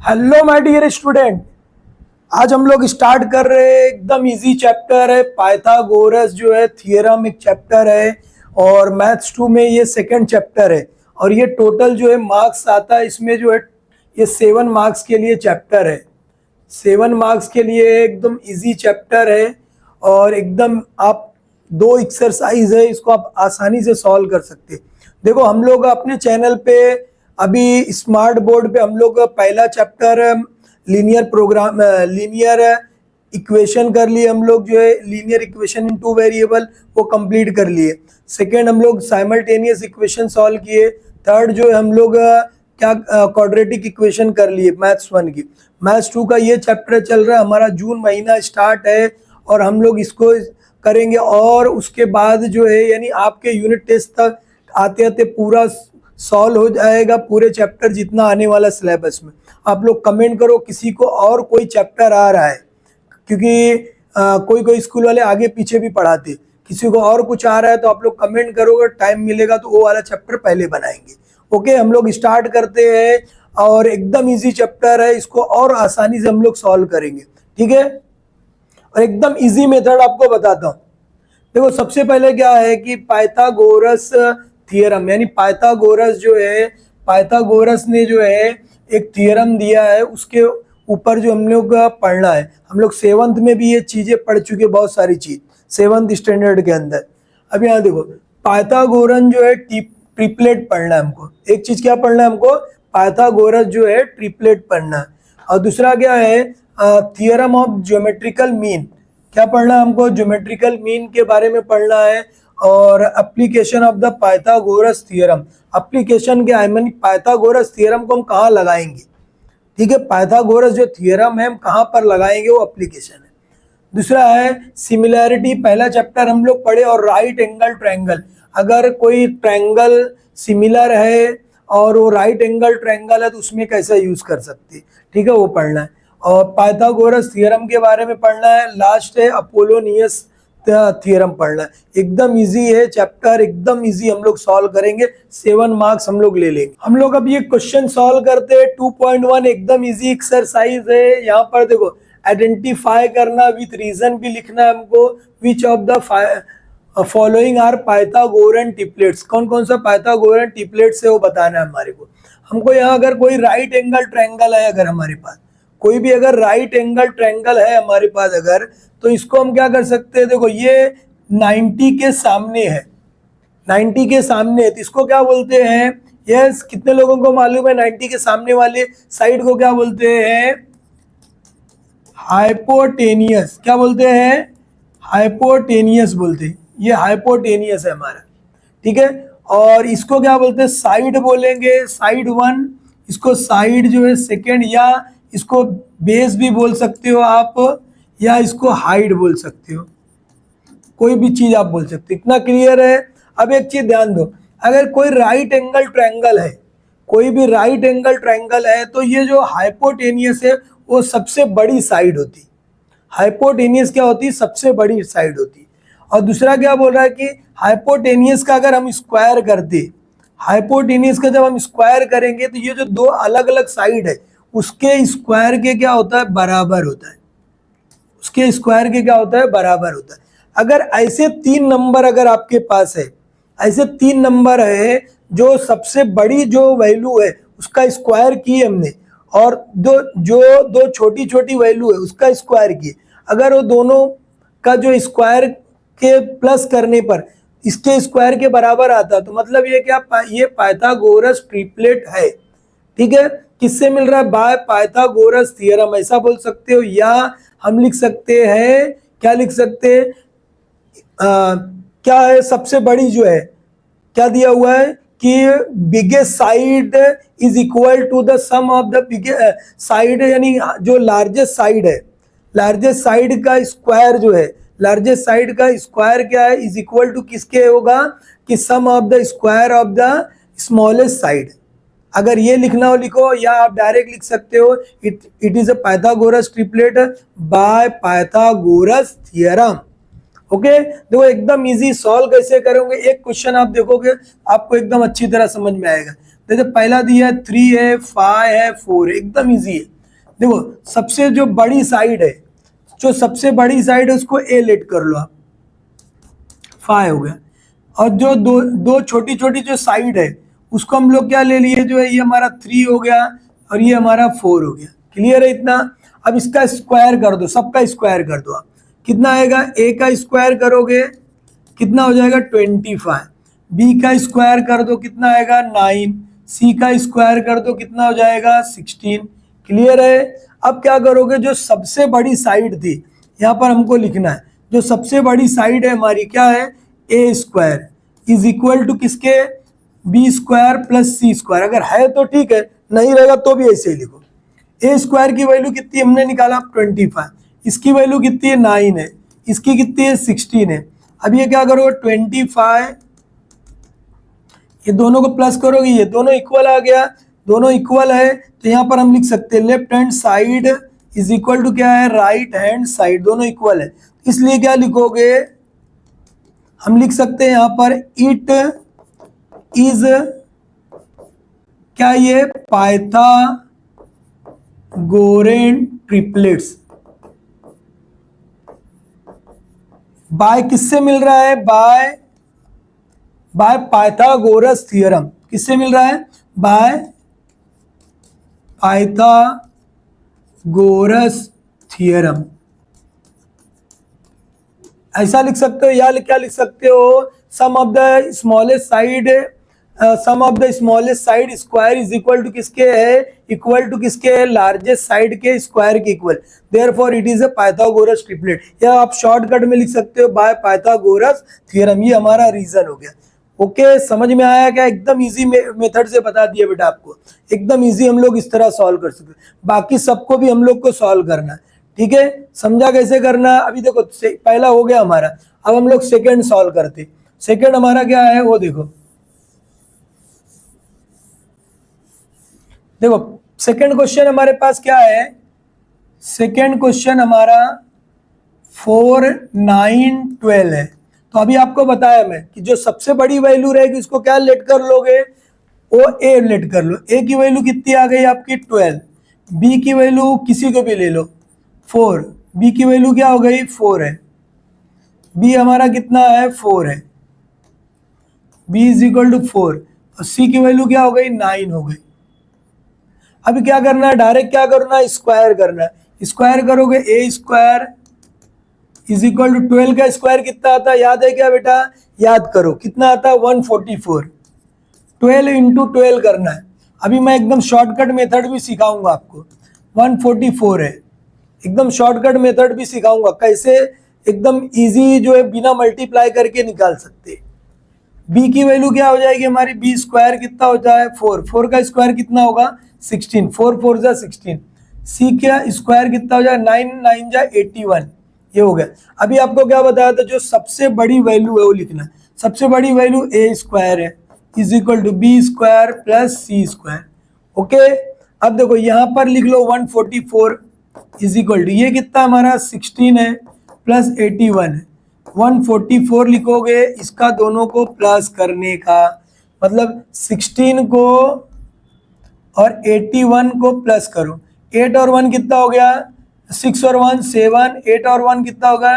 Hello my dear student. आज हम लोग स्टार्ट कर रहे हैं। एकदम इजी चैप्टर है पाइथागोरस जो है थियरम, एक चैप्टर है और मैथ्स 2 में ये सेकंड चैप्टर है। और ये टोटल जो है मार्क्स आता है इसमें जो है ये 7 मार्क्स के लिए चैप्टर है। 7 मार्क्स के लिए एकदम इजी चैप्टर है और एकदम आप 2 एक्सरसाइज है, इसको आप आसानी से सॉल्व कर सकते हैं। देखो हम लोग अपने चैनल पे अभी स्मार्ट बोर्ड पे हम लोग पहला chapter linear program linear equation कर लिए। हम लोग जो है लीनियर इक्वेशन इन 2 वेरिएबल वो कंप्लीट कर लिए। सेकेंड हम लोग साइमल्टेनियस इक्वेशन सॉल्व किए। थर्ड जो है हम लोग क्या क्वाड्रेटिक इक्वेशन कर लिए मैथ्स 1 की। मैथ्स 2 का ये चैप्टर चल रहा है, हमारा जून महीना स्टार्ट है और हम लोग इसको करेंगे। और उसके बाद जो है यानी आपके यूनिट टेस्ट तक आते आते पूरा सॉल्व हो जाएगा, पूरे चैप्टर जितना आने वाला सिलेबस में। आप लोग कमेंट करो किसी को और कोई चैप्टर आ रहा है, क्योंकि कोई कोई स्कूल वाले आगे पीछे भी पढ़ाते। किसी को और कुछ आ रहा है तो आप लोग कमेंट करोगे, टाइम मिलेगा तो वो वाला चैप्टर पहले बनाएंगे। ओके, हम लोग स्टार्ट करते हैं और एकदम इजी चैप्टर है, इसको और आसानी से हम लोग सॉल्व करेंगे। ठीक है, और एकदम इजी मेथड आपको बताता हूँ। देखो सबसे पहले क्या है कि पाइथागोरस थियरम, यानी पाइथागोरस जो है, पाइथागोरस ने जो है एक थियरम दिया है, उसके ऊपर जो हम लोग पढ़ना है। हम लोग 7th में भी ये चीजें पढ़ चुके, बहुत सारी चीज 7th स्टैंडर्ड के अंदर। अब यहाँ देखो पाइथागोरन जो है ट्रिपलेट पढ़ना है हमको। एक चीज क्या पढ़ना है हमको, पाइथागोरस जो है ट्रिपलेट पढ़ना है। और दूसरा क्या है, थियरम ऑफ ज्योमेट्रिकल मीन, क्या पढ़ना है हमको, ज्योमेट्रिकल मीन के बारे में पढ़ना है। और application of the Pythagoras theorem, application क्या है, यानी पाइथागोरस थियरम को हम कहाँ लगाएंगे। ठीक है, पाइथागोरस जो थियरम है हम कहाँ पर लगाएंगे वो एप्लीकेशन है। दूसरा है सिमिलैरिटी, पहला चैप्टर हम लोग पढ़े। और राइट एंगल ट्रायंगल, अगर कोई ट्रायंगल सिमिलर है और वो राइट एंगल ट्रायंगल है तो उसमें कैसे यूज कर सकते, ठीक है, वो पढ़ना है। और पाइथागोरस थियरम के बारे में पढ़ना है। लास्ट है अपोलोनियस थियरम पढ़ना है। एकदम इजी है चैप्टर, एकदम इजी हम लोग सॉल्व करेंगे। 7 मार्क्स हम लोग ले लेंगे। हम लोग अब ये क्वेश्चन सॉल्व करते हैं 2.1, एकदम इजी एक्सरसाइज है। यहाँ पर देखो आइडेंटिफाई करना विथ रीजन भी लिखना है हमको। Which of the following are Pythagorean triplets, कौन कौन सा पाइथागोरन ट्रिपलेट्स है वो बताना है हमारे को। हमको यहाँ अगर कोई राइट एंगल ट्रायंगल है, अगर हमारे पास कोई भी अगर राइट एंगल ट्रायंगल है हमारे पास अगर, तो इसको हम क्या कर सकते हैं, देखो ये 90 के सामने है, 90 के सामने है तो इसको क्या बोलते हैं, यस कितने लोगों को मालूम है 90 के सामने वाले साइड को क्या बोलते हैं, हाइपोटेनियस। क्या बोलते हैं, हाइपोटेनियस बोलते हैं। ये हाइपोटेनियस है हमारा, ठीक है। और इसको क्या बोलते हैं, साइड बोलेंगे, साइड 1, इसको साइड जो है सेकेंड, या इसको बेस भी बोल सकते हो आप, या इसको हाइट बोल सकते हो, कोई भी चीज आप बोल सकते हो। इतना क्लियर है। अब एक चीज ध्यान दो, अगर कोई राइट एंगल ट्रायंगल है, कोई भी राइट एंगल ट्रायंगल है, तो ये जो हाइपोटेनियस है वो सबसे बड़ी साइड होती। हाइपोटेनियस क्या होती है, सबसे बड़ी साइड होती। और दूसरा क्या बोल रहा है कि हाइपोटेनियस का अगर हम स्क्वायर करते, हाइपोटेनियस का जब हम स्क्वायर करेंगे तो ये जो 2 अलग अलग साइड है उसके स्क्वायर के क्या होता है, बराबर होता है। उसके स्क्वायर के क्या होता है, बराबर होता है। अगर ऐसे 3 नंबर अगर आपके पास है, ऐसे 3 नंबर है जो सबसे बड़ी जो वैल्यू है उसका स्क्वायर किए हमने, और दो छोटी छोटी वैल्यू है उसका स्क्वायर किए, अगर वो दोनों का जो स्क्वायर के प्लस करने पर इसके स्क्वायर के बराबर आता तो मतलब ये क्या, ये पाइथागोरस ट्रिपलेट है। ठीक है, किससे मिल रहा है, बाय पाइथागोरस थियरम, ऐसा बोल सकते हो। या हम लिख सकते हैं, क्या लिख सकते हैं, क्या है, सबसे बड़ी जो है, क्या दिया हुआ है कि biggest side is equal to the sum of the biggest side, यानी जो लार्जेस्ट साइड है, लार्जेस्ट साइड का स्क्वायर जो है, लार्जेस्ट साइड का स्क्वायर क्या है, इज इक्वल टू किसके होगा, कि sum of the square of the smallest side. अगर ये लिखना हो लिखो, या आप डायरेक्ट लिख सकते हो it is a Pythagoras triplet by Pythagoras theorem. Okay, देखो एकदम इजी, सॉल्व कैसे करोगे, एक क्वेश्चन आप देखोगे आपको एकदम अच्छी तरह समझ में आएगा। देखो पहला दिया 3 है, 5 है, 4 है, एकदम इजी है। देखो सबसे जो बड़ी साइड है, जो सबसे बड़ी साइड है उसको ए लेट कर लो आप, 5 हो गया। और जो दो दो छोटी छोटी जो साइड है उसको हम लोग क्या ले लिए, जो है ये हमारा 3 हो गया और ये हमारा 4 हो गया। क्लियर है इतना? अब इसका स्क्वायर कर दो, सबका स्क्वायर कर दो आप, कितना आएगा, ए का स्क्वायर करोगे कितना हो जाएगा 25, बी का स्क्वायर कर दो कितना आएगा 9, सी का स्क्वायर कर दो कितना हो जाएगा 16। क्लियर है? अब क्या करोगे, जो सबसे बड़ी साइड थी यहाँ पर हमको लिखना है, जो सबसे बड़ी साइड है हमारी क्या है, ए स्क्वायर इज इक्वल टू किसके, B square plus C square. अगर है तो ठीक है, नहीं रहेगा तो भी ऐसे ही लिखो। ए स्क्वायर की वैल्यू कितनी हमने निकाला 25, इसकी वैल्यू कितनी है 9 है, इसकी कितनी है 16 है। अब ये क्या करोगे 25, ये दोनों को प्लस करोगे ये दोनों इक्वल आ गया, दोनों इक्वल है तो यहाँ पर हम लिख सकते हैं left hand side is equal to क्या है, राइट हैंड साइड, दोनों इक्वल है। इसलिए क्या लिखोगे, हम लिख सकते हैं यहाँ पर इट इज, क्या ये पाइथागोरन ट्रिपलेट्स। बाय किससे मिल रहा है, बाय पाइथागोरस थ्योरम। किससे मिल रहा है, बाय पाइथागोरस थ्योरम। ऐसा लिख सकते हो या क्या लिख सकते हो, sum of the smallest side, sum of the smallest side square is equal to किसके है, इक्वल टू किसके है, लार्जेस्ट साइड के स्क्वायर के equal, therefore it is a Pythagoras triplet. या आप शॉर्टकट में लिख सकते हो बाय पाइथागोरस थ्योरम। ये हमारा रीजन हो गया। ओके, समझ में आया क्या? एकदम इजी मेथड से बता दिया बेटा आपको, एकदम इजी हम लोग इस तरह सॉल्व कर सकते हैं। बाकी सबको भी हम लोग को सॉल्व करना है, ठीक है? समझा कैसे करना? अभी देखो पहला हो गया हमारा, अब हम लोग सेकंड सॉल्व करते। सेकंड हमारा क्या है वो देखो, देखो सेकंड क्वेश्चन हमारे पास क्या है, सेकंड क्वेश्चन हमारा 4, 9, 12 है। तो अभी आपको बताया मैं कि जो सबसे बड़ी वैल्यू रहेगी उसको क्या लेट कर लोगे, वो ए लेट कर लो। ए की वैल्यू कितनी आ गई आपकी 12, बी की वैल्यू किसी को भी ले लो 4, बी की वैल्यू क्या हो गई 4 है, बी हमारा कितना है 4 है, बी इज इक्वल टू 4, और सी की वैल्यू क्या हो गई 9 हो गई। अभी क्या करना है, डायरेक्ट क्या करना है, स्क्वायर करना है। स्क्वायर करोगे ए स्क्वायर इज इक्वल टू 12 का स्क्वायर कितना आता है, याद है क्या बेटा, याद करो कितना आता है 144, 12 इंटू 12 करना है। अभी मैं एकदम शॉर्टकट मेथड भी सिखाऊंगा आपको, 144 है, एकदम शॉर्टकट मेथड भी सिखाऊंगा कैसे एकदम इजी जो है बिना मल्टीप्लाई करके निकाल सकते हैं। बी की वैल्यू क्या हो जाएगी हमारी, बी स्क्वायर कितना होता है 4, 4 का स्क्वायर कितना होगा 16, 4 4 जा 16, सी का स्क्वायर कितना हो जाए 9 9 जा 81, ये हो गया। अभी आपको क्या बताया था, जो सबसे बड़ी वैल्यू है वो लिखना है। सबसे बड़ी वैल्यू ए स्क्वायर है is equal to B square plus C square. Okay, अब देखो यहाँ पर लिख लो 144 इज इक्वल टू ये कितना हमारा 16 है प्लस 81 है, 144 लिखोगे, इसका दोनों को प्लस करने का मतलब 16 को और 81 को प्लस करो, 8 और 1 कितना हो गया 6 और 1 7, 8 और 1 कितना होगा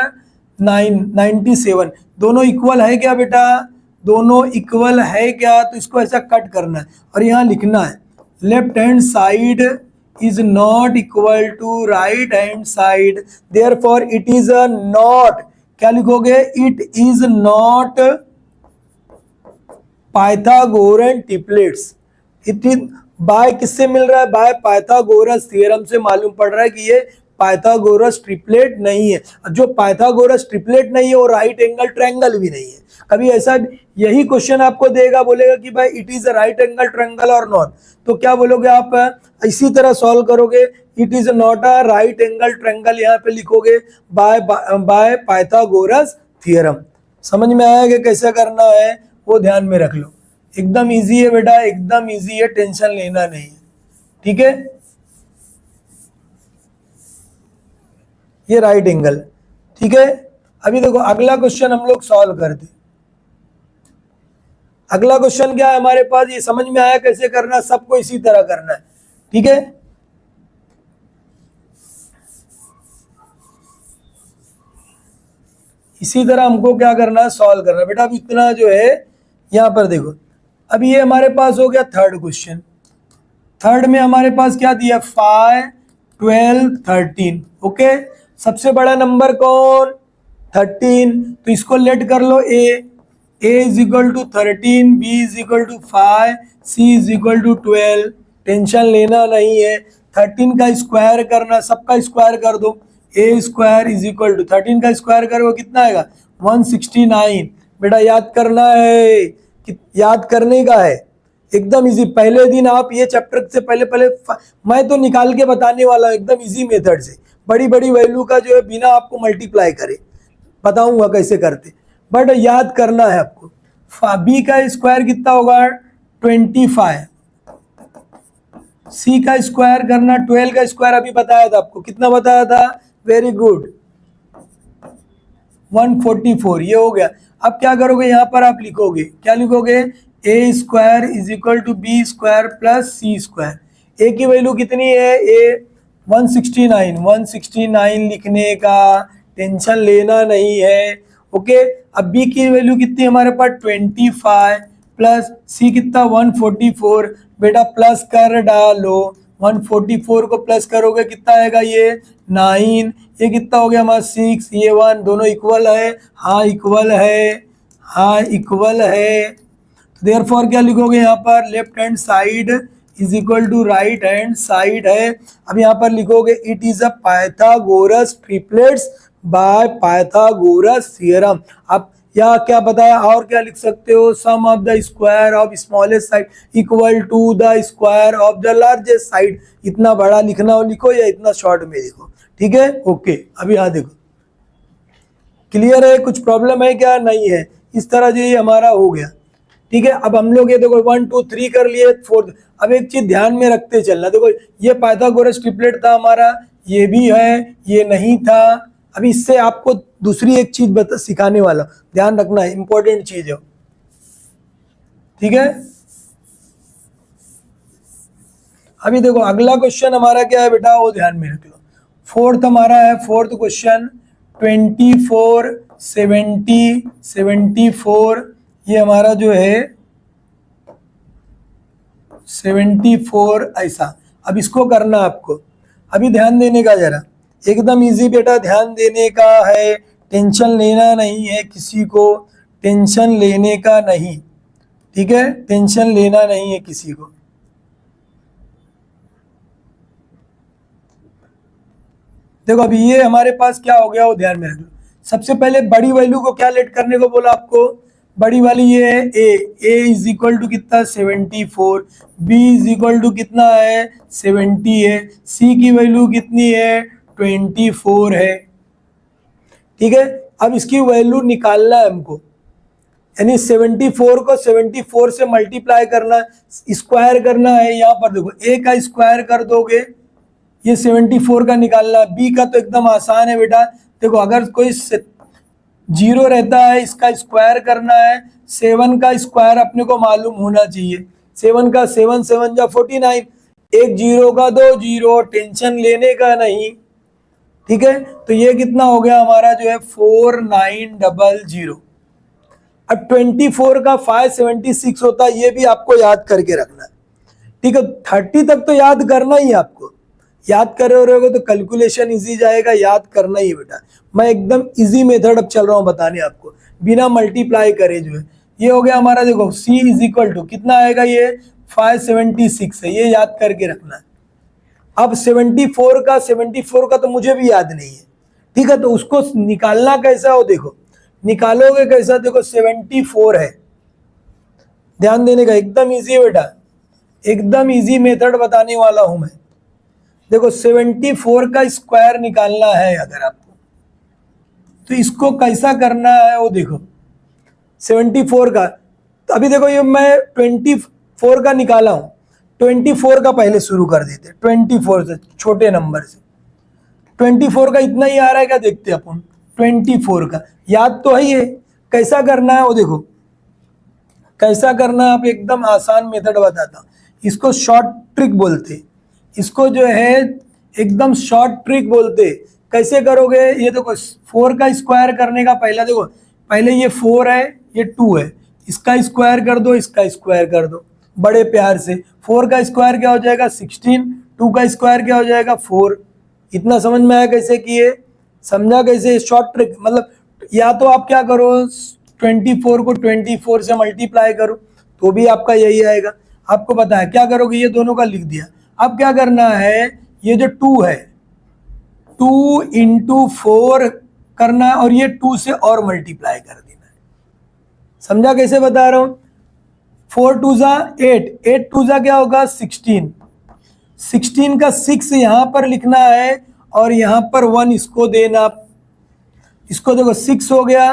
9, 97। दोनों इक्वल है क्या बेटा, दोनों इक्वल है क्या, तो इसको ऐसा कट करना है और यहाँ लिखना है left hand side is not equal to right hand side, therefore it is a not, क्या लिखोगे, it is not Pythagorean triplets. It is by किससे मिल रहा है, बाय पाइथागोरस थ्योरम से मालूम पड़ रहा है कि ये पाइथागोरस ट्रिपलेट नहीं है। जो पाइथागोरस ट्रिपलेट नहीं है वो राइट एंगल ट्रायंगल भी नहीं है। कभी ऐसा यही क्वेश्चन आपको देगा, बोलेगा कि भाई it is a right angle triangle और नॉट, तो क्या बोलोगे आप, इसी तरह सॉल्व करोगे, it is not a right angle triangle, यहाँ पे लिखोगे बाय पाइथागोरस थ्योरम। समझ में आया कि कैसे करना है, वो ध्यान में रख लो। एकदम इजी है बेटा, एकदम इजी है, टेंशन लेना नहीं है, ठीक है। ये राइट एंगल, ठीक है। अभी देखो अगला क्वेश्चन हम लोग सॉल्व करते। अगला क्वेश्चन क्या है हमारे पास, ये समझ में आया कैसे करना, सबको इसी तरह करना है, ठीक है। इसी तरह हमको क्या करना है, सॉल्व करना है बेटा। अब इतना जो है यहाँ पर देखो, अब ये हमारे पास हो गया थर्ड क्वेश्चन। थर्ड में हमारे पास क्या दिया, 5, 12, 13। ओके, सबसे बड़ा नंबर कौन, 13, तो इसको लेट कर लो a is equal to 13, b is equal to 5, c is equal to 12। Tension लेना नहीं है, 13 का स्क्वायर करना, सबका स्क्वायर कर दो। a square is equal to 13 का स्क्वायर करो कितना आएगा, 169। बेटा याद करना है, याद करने का है, एकदम इजी। पहले दिन आप ये चैप्टर से पहले मैं तो निकाल के बताने वाला हूँ एकदम इजी मेथड से, बड़ी बड़ी वैल्यू का जो है बिना आपको मल्टीप्लाई करे बताऊंगा कैसे करते, बट याद करना है आपको। b का स्क्वायर कितना होगा, 25। c का स्क्वायर करना, 12 का स्क्वायर अभी बताया था आपको, कितना बताया था, वेरी गुड, 144। ये हो गया। अब क्या करोगे, यहाँ पर आप लिखोगे, क्या लिखोगे, A square is equal to B square plus C square. A की वैल्यू कितनी है, ए 169, 169 लिखने का टेंशन लेना नहीं है। ओके, अब बी की वैल्यू कितनी हमारे पास 25 प्लस सी कितना 144। बेटा प्लस कर डालो, 144 को प्लस करोगे कितना आएगा, ये 9, ये कितना हो गया हमारा 6, ये 1, दोनों इक्वल है, हाँ इक्वल है, हाँ इक्वल है। तो देयरफॉर क्या लिखोगे यहाँ पर, left hand side is equal to right hand side है। अब यहाँ पर लिखोगे it is a Pythagoras triplets by Pythagoras theorem. आप या क्या बताया, और क्या लिख सकते हो, sum of the square of smallest side equal to the square of the largest side. इतना बड़ा लिखना हो लिखो या इतना शॉर्ट में लिखो, ठीक है। ओके, अभी यहाँ देखो, क्लियर है, कुछ प्रॉब्लम है क्या, नहीं है। इस तरह जो ये हमारा हो गया, ठीक है। अब हम लोग ये देखो 1 2 3 कर लिए, 4। अब एक चीज ध्यान में रखते चलना, देखो ये पाइथागोरस ट्रिपलेट था हमारा, ये भी है, ये नहीं था। अभी इससे आपको दूसरी एक चीज सिखाने वाला, ध्यान रखना है, इंपॉर्टेंट चीज है, ठीक है। अभी देखो अगला क्वेश्चन हमारा क्या है बेटा, वो ध्यान में रख लो। फोर्थ हमारा है, फोर्थ क्वेश्चन 24, 70, 74। ये हमारा जो है 74 ऐसा। अब इसको करना आपको, अभी ध्यान देने का जरा, एकदम इजी बेटा, ध्यान देने का है, टेंशन लेना नहीं है किसी को, टेंशन लेने का नहीं, ठीक है, टेंशन लेना नहीं है किसी को। देखो अभी ये हमारे पास क्या हो गया, वो ध्यान में रख लो। सबसे पहले बड़ी वैल्यू को क्या लेट करने को बोला आपको, बड़ी वाली ये है ए इज इक्वल टू कितना 74, बी इज इक्वल टू कितना है 70 है, सी की वैल्यू कितनी है 24 है, ठीक है। अब इसकी वैल्यू निकालना है हमको, यानी 74 को 74 से मल्टीप्लाई करना, स्क्वायर करना है। यहाँ पर देखो ए का स्क्वायर कर दोगे, ये 74 का निकालना, बी का तो एकदम आसान है बेटा। देखो अगर कोई 0 रहता है, इसका स्क्वायर करना है, 7 का स्क्वायर अपने को मालूम होना चाहिए, 7 का 7 7 जा 49, एक 0 का 2 0, टेंशन लेने का नहीं, ठीक है। तो ये कितना हो गया हमारा जो है 4900। अब 24 का 576 होता है, ये भी आपको याद करके रखना है, ठीक है। 30 तक तो याद करना ही है आपको, याद कर रहे हो तो कैलकुलेशन इजी जाएगा, याद करना ही बेटा। मैं एकदम इजी मेथड अब चल रहा हूँ बताने आपको, बिना मल्टीप्लाई करे जो है। ये हो गया हमारा, देखो c इज इक्वल टू कितना आएगा, ये 576 है, ये याद करके रखना है। अब 74 का तो मुझे भी याद नहीं है, ठीक है, तो उसको निकालना कैसा हो, देखो निकालोगे कैसा, देखो 74 है, ध्यान देने का, एकदम इजी है बेटा, एकदम इजी मेथड बताने वाला हूं मैं। देखो 74 का स्क्वायर निकालना है अगर आपको, तो इसको कैसा करना है वो देखो, 74 का, तो अभी देखो ये मैं 24 का निकाला हूं, 24 का पहले शुरू कर देते, 24 से, छोटे नंबर से। 24 का इतना ही आ रहा है क्या, देखते अपन 24 का, याद तो है ये, कैसा करना है वो देखो, कैसा करना है, आप एकदम आसान मेथड बताता हूं। इसको शॉर्ट ट्रिक बोलते, इसको जो है एकदम शॉर्ट ट्रिक बोलते। कैसे करोगे, ये देखो 4 का स्क्वायर करने का पहला देखो, पहले ये 4 है, ये 2 है, इसका स्क्वायर कर दो, इसका स्क्वायर कर दो बड़े प्यार से। 4 का स्क्वायर क्या हो जाएगा 16, 2 का स्क्वायर क्या हो जाएगा 4। इतना समझ में आया कैसे किए, समझा कैसे, शॉर्ट ट्रिक। मतलब या तो आप क्या करो 24 को 24 से मल्टीप्लाई करो तो भी आपका यही आएगा। आपको पता है क्या करोगे, ये दोनों का लिख दिया। अब क्या करना है, ये जो 2 है 2 इंटू 4 करना है और ये 2 से और मल्टीप्लाई कर देना है। समझा कैसे बता रहा हूं, 4 2 जा 8, 8 2 जा क्या होगा 16, 16 का 6 यहां पर लिखना है और यहां पर 1 इसको देना। इसको देखो 6 हो गया,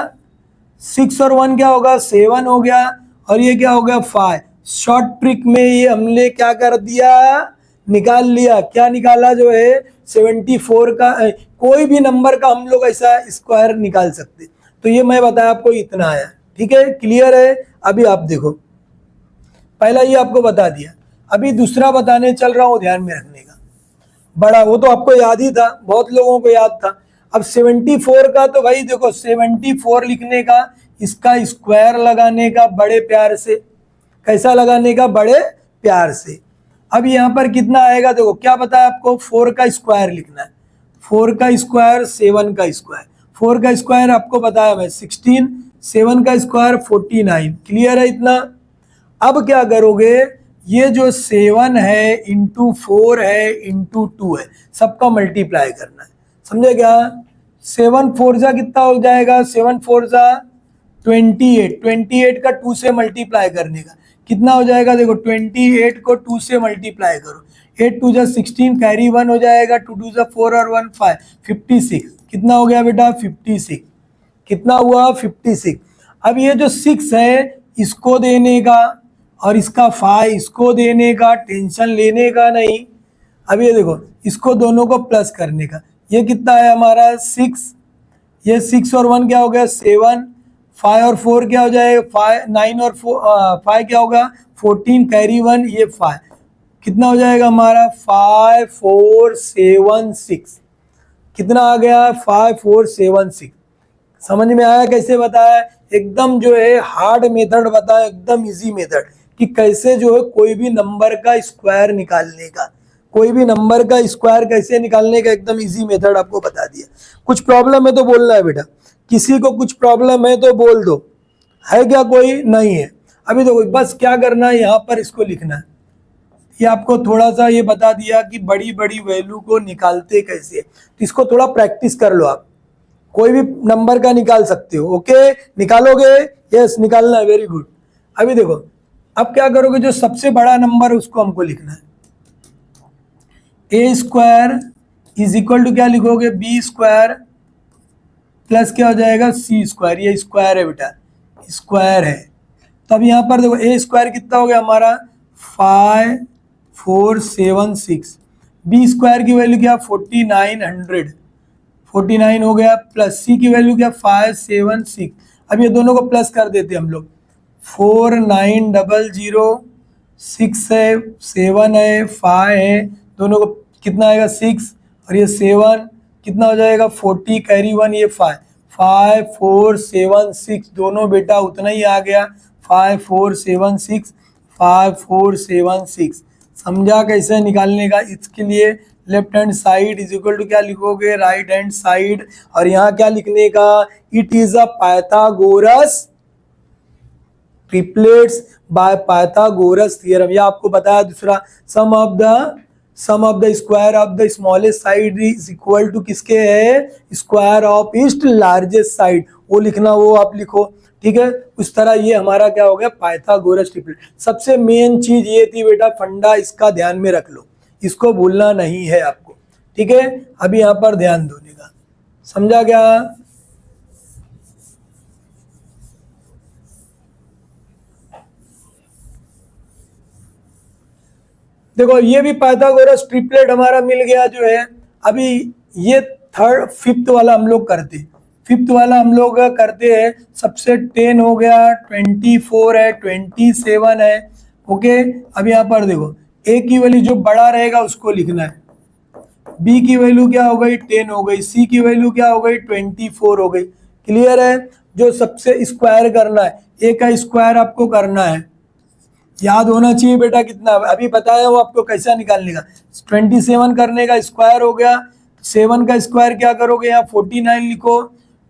6 और 1 क्या होगा 7 हो गया, और ये क्या हो गया 5। शॉर्ट ट्रिक में ये हमने क्या कर दिया, निकाल लिया। क्या निकाला, जो है 74 का कोई भी नंबर का हम लोग ऐसा स्क्वायर निकाल सकते। तो ये मैं बताया आपको, इतना आया। ठीक है, क्लियर है। अभी आप देखो, पहला ये आपको बता दिया, अभी दूसरा बताने चल रहा हूं, ध्यान में रखने का। बड़ा वो तो आपको याद ही था, बहुत लोगों को याद था। अब 74 का तो भाई देखो 74 लिखने का, इसका स्क्वायर लगाने का बड़े प्यार से। कैसा लगाने का, बड़े प्यार से। अब यहाँ पर कितना आएगा देखो, क्या बताया आपको, 4 का स्क्वायर लिखना है। 4 का स्क्वायर 7 का स्क्वायर, 4 का स्क्वायर आपको बताया मैं 16, 7 का स्क्वायर 49। क्लियर है इतना। अब क्या करोगे, ये जो 7 है इंटू 4 है इंटू 2 है, सबका मल्टीप्लाई करना है। समझे क्या, 7 4 जा कितना हो जाएगा, 7 4 जा 28, 28 का 2 से मल्टीप्लाई करने का कितना हो जाएगा, देखो 28 को 2 से मल्टीप्लाई करो, 8 2 जा 16, कैरी 1 हो जाएगा, 2 2 जा 4 और 1 5, 56। कितना हो गया बेटा 56, कितना हुआ 56। अब ये जो 6 है इसको देने का और इसका 5 इसको देने का, टेंशन लेने का नहीं। अब ये देखो इसको दोनों को प्लस करने का, ये कितना है हमारा 6, ये 6 और 1 क्या हो गया 7, 5 और 4 क्या हो जाएगा 5, 9 और 5 क्या होगा 14, कैरी 1 ये 5, कितना हो जाएगा हमारा 5 4 7 6। कितना आ गया 5 4 7 6। समझ में आया कैसे बताया, एकदम जो है हार्ड मेथड बताया, एकदम इजी मेथड कि कैसे जो है कोई भी नंबर का स्क्वायर निकालने का, कोई भी नंबर का स्क्वायर कैसे निकालने का एकदम इजी मेथड आपको बता दिया। कुछ प्रॉब्लम है तो बोलना है बेटा, किसी को कुछ प्रॉब्लम है तो बोल दो, है क्या, कोई नहीं है। अभी तो बस क्या करना है, यहाँ पर इसको लिखना है। ये आपको थोड़ा सा ये बता दिया कि बड़ी बड़ी वैल्यू को निकालते कैसे, तो इसको थोड़ा प्रैक्टिस कर लो। आप कोई भी नंबर का निकाल सकते हो, ओके, निकालोगे, यस निकालना है, वेरी गुड। अभी देखो अब क्या करोगे, जो सबसे बड़ा नंबर है उसको हमको लिखना है। ए स्क्वायर इज इक्वल टू क्या लिखोगे, बी स्क्वायर प्लस क्या हो जाएगा सी स्क्वायर। ये स्क्वायर है बेटा, स्क्वायर है। तो अब यहाँ पर देखो ए स्क्वायर कितना हो गया हमारा 5 4 7 6, बी स्क्वायर की वैल्यू क्या 4900, 49 हो गया, प्लस सी की वैल्यू क्या 5 7 6। अब ये दोनों को प्लस कर देते हम लोग, 4 9 00, 6 है 7 है 5 है, दोनों को कितना आएगा 6 और ये 7, कितना हो जाएगा 40, कैरी 1 ये 5, 5 4 7 6, दोनों बेटा उतना ही आ गया 5 4 7 6, 5 4 7 6। समझा कैसे निकालने का। इसके लिए left hand side is equal to क्या लिखोगे, राइट हैंड साइड, और यहाँ क्या लिखने का, it is a Pythagoras triplets by Pythagoras theorem. ये आपको बताया। दूसरा, sum of the square of the smallest side is equal to किसके है, square of east largest side, वो लिखना, वो आप लिखो। ठीक है, उस तरह ये हमारा क्या हो गया पाइथागोरस ट्रिपलेट। सबसे मेन चीज ये थी बेटा, फंडा इसका ध्यान में रख लो, इसको भूलना नहीं है आपको। ठीक है, अभी यहाँ पर ध्यान देने का, समझा क्या। देखो ये भी पाइथागोरस ट्रिपलेट हमारा मिल गया जो है। अभी ये थर्ड फिफ्थ वाला हम लोग करते, फिफ्थ वाला हम लोग करते हैं। सबसे 10 हो गया, 24 है, 27 है। ओके, अब यहाँ पर देखो ए की वैल्यू जो बड़ा रहेगा उसको लिखना है, बी की वैल्यू क्या हो गई 10 हो गई, सी की वैल्यू क्या हो गई 24 हो गई। क्लियर है? जो सबसे स्क्वायर करना है, ए का स्क्वायर आपको करना है, याद होना चाहिए बेटा कितना, अभी बताया वो आपको कैसा निकालने का। 27 करने का स्क्वायर हो गया, 7 का स्क्वायर क्या करोगे यहाँ 49 लिखो,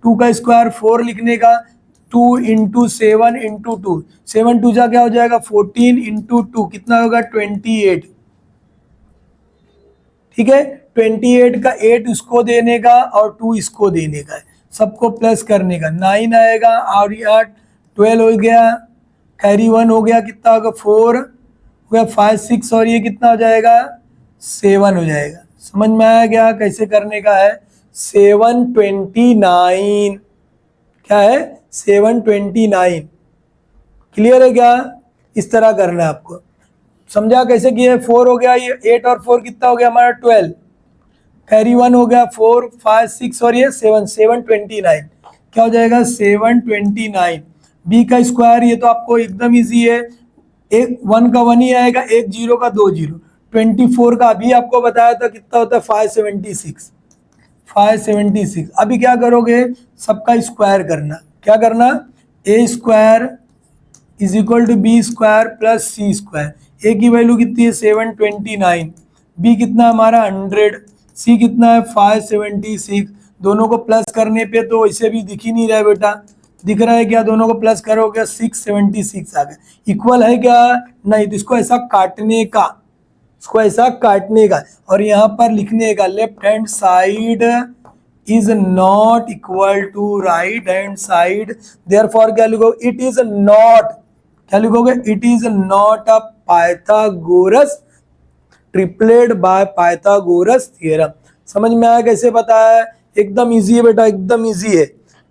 2 का स्क्वायर 4 लिखने का, 2 इंटू 7 इंटू 2, 7 टू जा क्या हो जाएगा 14 इंटू 2 कितना होगा 28। ठीक है, 28 का 8 इसको देने का और 2 इसको देने का है, सबको प्लस करने का, 9 आएगा और यहाँ 12 हो गया, कैरी 1 हो गया, कितना होगा 4 हो गया, 5 6 और ये कितना हो जाएगा 7 हो जाएगा। समझ में आया क्या कैसे करने का है? 729 क्या है 729। क्लियर है क्या? इस तरह करना है आपको। समझा कैसे किया? 4 हो गया, ये 8 और 4 कितना हो गया हमारा 12, कैरी 1 हो गया 4 5 6 और ये 7 729 क्या हो जाएगा 729। बी का स्क्वायर ये तो आपको एकदम इजी है, एक 1 का 1 ही आएगा, एक 0 का 2 0, 24 का अभी आपको बताया था कितना होता है 576 576। अभी क्या करोगे सबका स्क्वायर करना, क्या करना A square is equal to B square plus C square, A की वैल्यू कितनी है 729, बी कितना हमारा 100, सी कितना है 576, दोनों को प्लस करने पे तो इसे भी दिख ही नहीं रहा है बेटा, दिख रहा है क्या? दोनों को प्लस करोगे 676 आ गया, इक्वल है क्या? नहीं, तो इसको ऐसा काटने का, इसको ऐसा काटने का और यहाँ पर लिखने का left hand side is not equal to right hand side, therefore क्या लिखोगे इट इज नॉट, क्या लिखोगे it is not a Pythagoras triplet by Pythagoras theorem. समझ में आया कैसे बताया? एकदम इजी है बेटा, एकदम इजी है।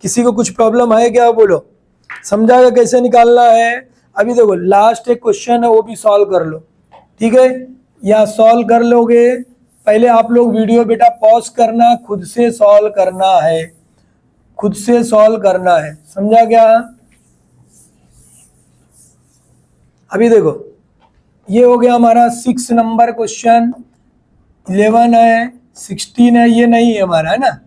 किसी को कुछ प्रॉब्लम है क्या बोलो? समझाएगा कैसे निकालना है? अभी देखो लास्ट एक क्वेश्चन है वो भी सॉल्व कर लो, ठीक है? या सॉल्व कर लोगे, पहले आप लोग वीडियो बेटा पॉज करना, खुद से सॉल्व करना है, खुद से सॉल्व करना है, समझा क्या? अभी देखो ये हो गया हमारा 6 नंबर क्वेश्चन, 11 है, 16 है, ये नहीं है हमारा, है ना,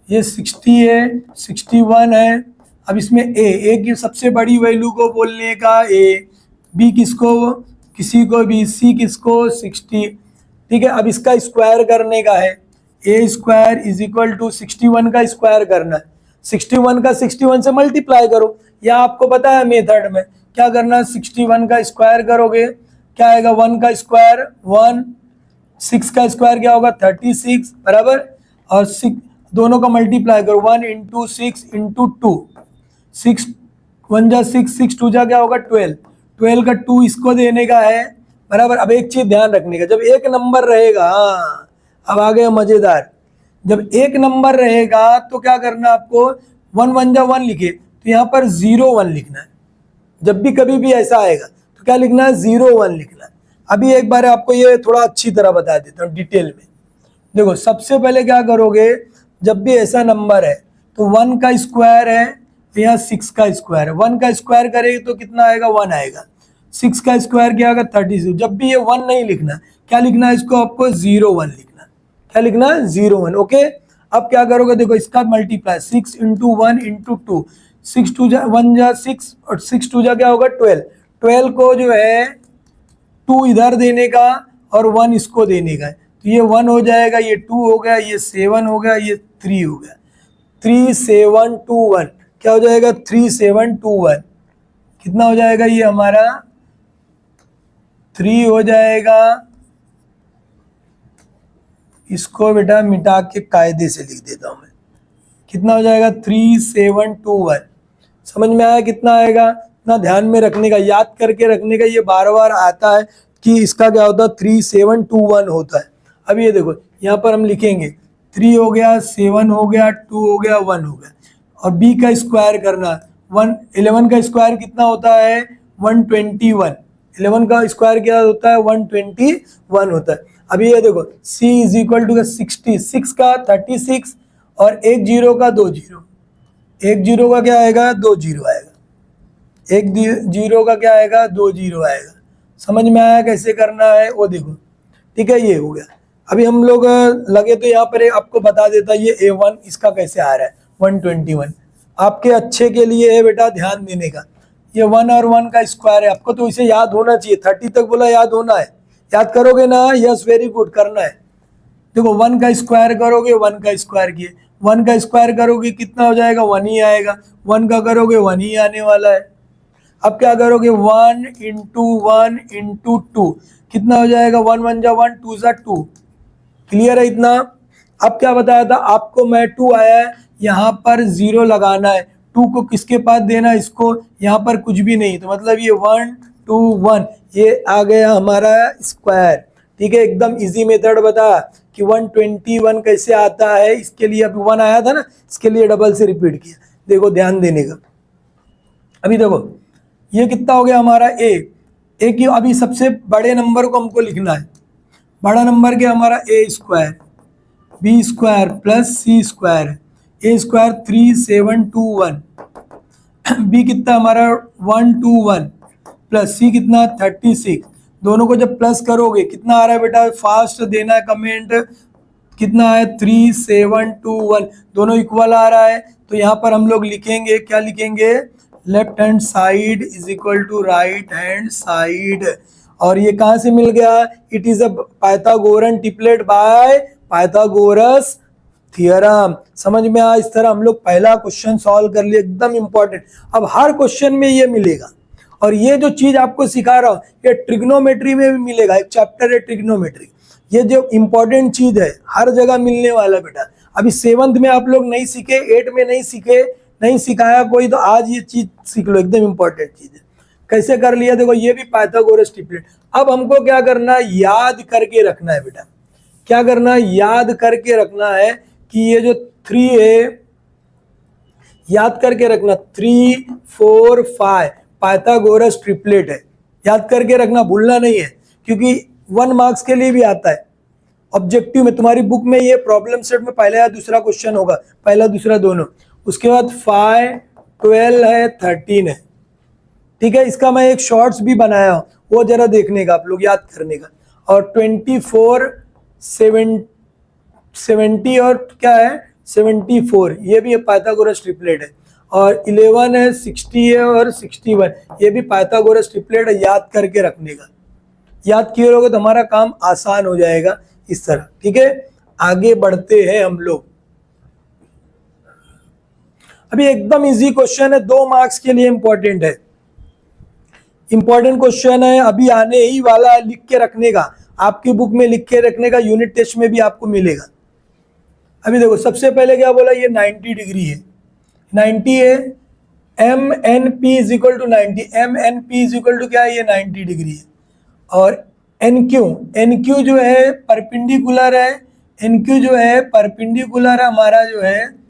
ये 60 है, 61 है। अब इसमें ए की सबसे बड़ी वैल्यू को बोलने का ए, बी किसको, किसी को भी, सी किसको 60। ठीक है, अब इसका स्क्वायर करने का है, ए स्क्वायर इज इक्वल टू 61 का स्क्वायर करना है, 61 का 61 से मल्टीप्लाई करो, या आपको पता है मेथड में क्या करना है, 61 का स्क्वायर करोगे क्या आएगा 1 का स्क्वायर 1, 6 का स्क्वायर क्या होगा 36 बराबर, और 6 दोनों का मल्टीप्लाई करो 1 इंटू 6 इंटू 2, 6 1 जा 6, 6 2 जा क्या होगा 12, 12 का 2 इसको देने का है बराबर। अब एक चीज ध्यान रखने का, जब एक नंबर रहेगा, हाँ अब आ गया मजेदार, जब एक नंबर रहेगा तो क्या करना आपको 1 1 जा 1 लिखे तो यहाँ पर 0 1 लिखना है, जब भी कभी भी ऐसा आएगा तो क्या लिखना है 0 1 लिखना है। अभी एक बार आपको ये थोड़ा अच्छी तरह बता देता हूँ डिटेल में। देखो सबसे पहले क्या करोगे, जब भी ऐसा नंबर है तो 1 का स्क्वायर है तो यहाँ 6 का स्क्वायर है, 1 का स्क्वायर करेंगे तो कितना आएगा 1 आएगा, 6 का स्क्वायर क्या आएगा 36। जब भी ये 1 नहीं लिखना, क्या लिखना है इसको आपको 0 1 लिखना, क्या लिखना है 0 1। ओके, अब क्या करोगे देखो इसका मल्टीप्लाई 6 इंटू 1 इंटू 2, 6 2 जा 1 जा 6 और 6 2 जा क्या होगा 12, 12 को जो है 2 इधर देने का और 1 इसको देने का है, तो ये 1 हो जाएगा, ये 2 हो गया, ये 7 हो गया, ये 3 हो गया, 3 7 2 1 क्या हो जाएगा 3 7 2 1, कितना हो जाएगा ये हमारा 3 हो जाएगा। इसको बेटा मिटा के कायदे से लिख देता हूं मैं, कितना हो जाएगा 3 7 2 1। समझ में आया कितना आएगा? ना ध्यान में रखने का, याद करके रखने का, ये बार बार आता है कि इसका क्या होता है 3 7 2 1 होता है। अब ये देखो यहाँ पर हम लिखेंगे 3 हो गया, 7 हो गया, 2 हो गया, 1 हो गया, और b का स्क्वायर करना 1, 11 का स्क्वायर कितना होता है 121, 11 का स्क्वायर क्या होता है 121 होता है। अभी ये देखो c इज इक्वल टू 66 का 36 और एक जीरो का 2 जीरो, एक जीरो का क्या आएगा 2 जीरो आएगा, एक जीरो का क्या आएगा 2 जीरो आएगा। समझ में आया कैसे करना है वो देखो, ठीक है ये हो गया। अभी हम लोग लगे तो यहाँ पर आपको बता देता ये A1 इसका कैसे आ रहा है 121। आपके अच्छे के लिए है बेटा ध्यान देने का। ये 1 और 1 का स्क्वायर है, आपको तो इसे याद होना चाहिए, 30 तक बोला याद होना है, याद करोगे ना? यस वेरी गुड, करना है। देखो 1 का स्क्वायर करोगे 1 का स्क्वायर किए, 1 का स्क्वायर करोगे कितना हो जाएगा? 1 ही आएगा, 1 का करोगे 1 ही आने वाला है। अब क्या करोगे? 1 इंटू 1 इंटू 2 कितना हो जाएगा? 1 1 जा 1 2 जा 2। क्लियर है इतना? अब क्या बताया था आपको मैं? 2 आया है, यहाँ पर 0 लगाना है, 2 को किसके पास देना है? इसको, यहाँ पर कुछ भी नहीं, तो मतलब ये 1 2 1 ये आ गया हमारा स्क्वायर। ठीक है, एकदम इजी मेथड बता कि 121 कैसे आता है। इसके लिए अभी 1 आया था ना, इसके लिए डबल से रिपीट किया। देखो ध्यान देने का। अभी देखो ये कितना हो गया हमारा ए की, अभी सबसे बड़े नंबर को हमको लिखना है। बड़ा नंबर क्या हमारा? ए square, B square plus C square, ए स्क्वायर 3721, बी कितना हमारा 121 प्लस सी कितना 36। दोनों को जब प्लस करोगे कितना आ रहा है बेटा? फास्ट देना है कमेंट, कितना है? 3721, दोनों इक्वल आ रहा है। तो यहाँ पर हम लोग लिखेंगे, क्या लिखेंगे? Left hand side is equal to right hand side. और ये कहाँ से मिल गया? It is a Pythagorean triplet by Pythagoras theorem. समझ में आया? इस तरह हम लोग पहला क्वेश्चन सॉल्व कर लिए, एकदम इंपॉर्टेंट। अब हर क्वेश्चन में ये मिलेगा, और ये जो चीज आपको सिखा रहा हूं ये ट्रिग्नोमेट्री में भी मिलेगा, एक चैप्टर है ट्रिग्नोमेट्री। ये जो इंपॉर्टेंट चीज है हर जगह मिलने वाला है बेटा। अभी 7th में आप लोग नहीं सीखे, 8 में नहीं सीखे, नहीं सिखाया कोई, तो आज ये चीज सीख लो, एकदम इंपॉर्टेंट चीज है। कैसे कर लिया? देखो ये भी पाइथागोरस ट्रिपलेट। अब हमको क्या करना है? याद करके रखना है बेटा। क्या करना है? याद करके रखना है कि ये जो 3 है, याद करके रखना 3 4 5 पाइथागोरस ट्रिपलेट है। याद करके रखना, भूलना नहीं है, क्योंकि 1 मार्क्स के लिए भी आता है। ऑब्जेक्टिव में तुम्हारी बुक में ये प्रॉब्लम सेट में पहला या दूसरा क्वेश्चन होगा, पहला दूसरा दोनों। उसके बाद 5 12 है 13 है। ठीक है, इसका मैं एक शॉर्ट्स भी बनाया हूं, वो जरा देखने का, आप लोग याद करने का। और 24 70 और क्या है 74, ये भी पाइथागोरस ट्रिपलेट है। और 11 है 60 है और 61, ये भी पाइथागोरस ट्रिपलेट है। याद करके रखने का, याद किए रहोगे तो हमारा काम आसान हो जाएगा इस तरह। ठीक है, आगे बढ़ते हैं हम लोग। अभी एकदम इजी क्वेश्चन है, 2 मार्क्स के लिए इंपॉर्टेंट है, इंपॉर्टेंट क्वेश्चन है, अभी आने ही वाला है। लिख के रखने का, आपकी बुक में लिख के रखने का, यूनिट टेस्ट में भी आपको मिलेगा। अभी देखो सबसे पहले क्या बोला? ये 90 डिग्री है, 90 है, M N P is equal to 90, M N P is equal to क्या है? ये 90 डिग्री है। और एन क्यू जो है परपेंडिकुलर है, एन क्यू जो है परपेंडिकुलर है हमारा, जो है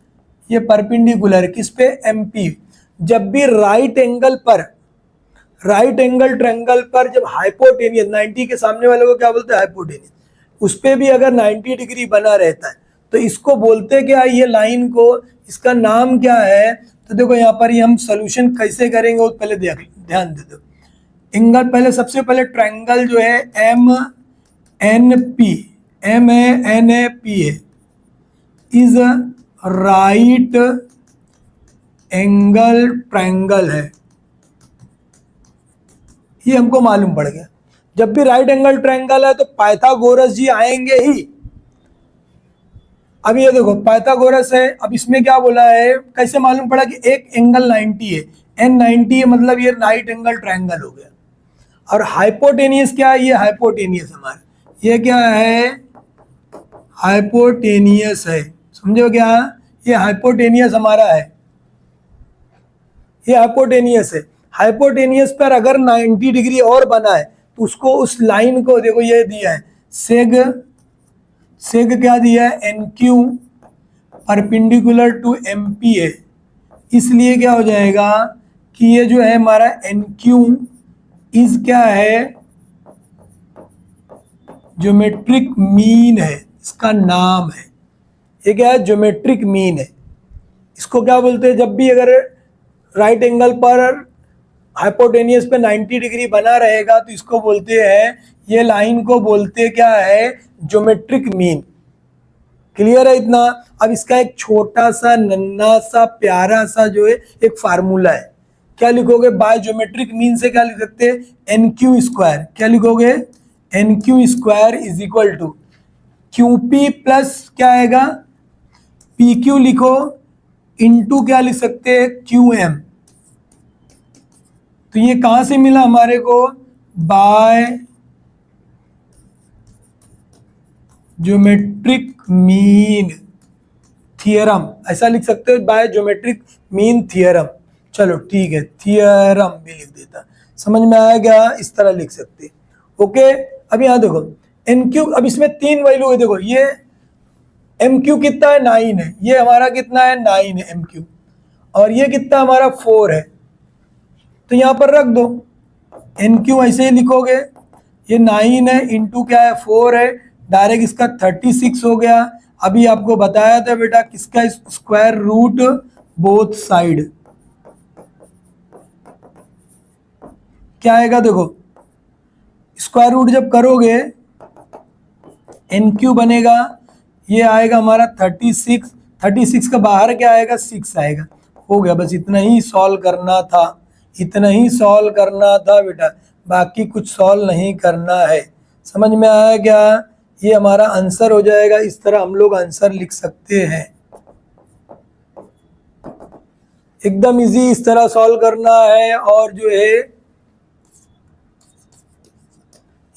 ये परपेंडिकुलर किस पे? M P. जब भी राइट एंगल पर, राइट एंगल ट्रायंगल पर जब हाइपोटेनियस, 90 के सामने वाले को क्या बोलते हैं? हाइपोटेनियस। उस पर भी अगर 90 डिग्री बना रहता है तो इसको बोलते क्या है? ये लाइन को, इसका नाम क्या है? तो देखो यहाँ पर ये हम सोल्यूशन कैसे करेंगे वो पहले ध्यान दे दो। एंगल पहले, सबसे पहले ट्रायंगल जो है एम एन पी, एम है एन है पी है, इज राइट एंगल ट्रायंगल है, ये हमको मालूम पड़ गया। जब भी राइट एंगल ट्रायंगल है तो पाइथागोरस जी आएंगे ही। अब ये देखो पाइथागोरस है, अब इसमें क्या बोला है? कैसे मालूम पड़ा कि एक एंगल 90 है, एन 90 है, मतलब ये राइट एंगल ट्रायंगल हो गया। और हाइपोटेनियस क्या है? ये हाइपोटेनियस हमारा, ये क्या है? हाइपोटेनियस है, समझो क्या? ये हाइपोटेनियस हमारा है, ये हाइपोटेनियस है। हाइपोटेनियस पर अगर 90 डिग्री और बना है तो उसको, उस लाइन को देखो ये दिया है सेग, सेग क्या दिया है? N Q perpendicular to M P है। इसलिए क्या हो जाएगा कि ये जो है हमारा एन क्यू इज क्या है? ज्योमेट्रिक मीन है, इसका नाम है। ये क्या है? ज्योमेट्रिक मीन है। इसको क्या बोलते हैं? जब भी अगर राइट एंगल पर हाइपोटेनियस पे 90 डिग्री बना रहेगा तो इसको बोलते हैं ये लाइन को बोलते क्या है, ज्योमेट्रिक मीन। क्लियर है इतना। अब इसका एक छोटा सा नन्हा सा प्यारा सा जो है एक फार्मूला है। क्या लिखोगे, बाय ज्योमेट्रिक मीन से क्या लिख सकते हैं, एन क्यू स्क्वायर। क्या लिखोगे, N Q square is equal to Q P plus क्या आएगा, पी क्यू लिखो, इंटू क्या लिख सकते हैं, क्यू एम। तो ये कहां से मिला हमारे को, बाय ज्योमेट्रिक मीन थियरम, ऐसा लिख सकते हो, बाय ज्योमेट्रिक मीन थियरम। चलो ठीक है, थियरम भी लिख देता, समझ में आया क्या, इस तरह लिख सकते। ओके, अब यहां देखो एन क्यू, अब इसमें 3 वैल्यू है, देखो ये एम क्यू कितना है, 9 है, ये हमारा कितना है, 9 है एम क्यू, और ये कितना हमारा 4 है। तो यहां पर रख दो, एन क्यू ऐसे ही लिखोगे, ये 9 है इंटू क्या है, 4 है, डायरेक्ट इसका 36 हो गया। अभी आपको बताया था बेटा किसका स्क्वायर रूट, बोथ साइड। क्या आएगा देखो, स्क्वायर रूट जब करोगे एन क्यू बनेगा, ये आएगा हमारा 36, 36 का बाहर क्या आएगा, 6 आएगा। हो गया, बस इतना ही सॉल्व करना था, इतना ही सॉल्व करना था बेटा, बाकी कुछ सॉल्व नहीं करना है। समझ में आया क्या, ये हमारा आंसर हो जाएगा। इस तरह हम लोग आंसर लिख सकते हैं, एकदम इजी, इस तरह सॉल्व करना है। और जो है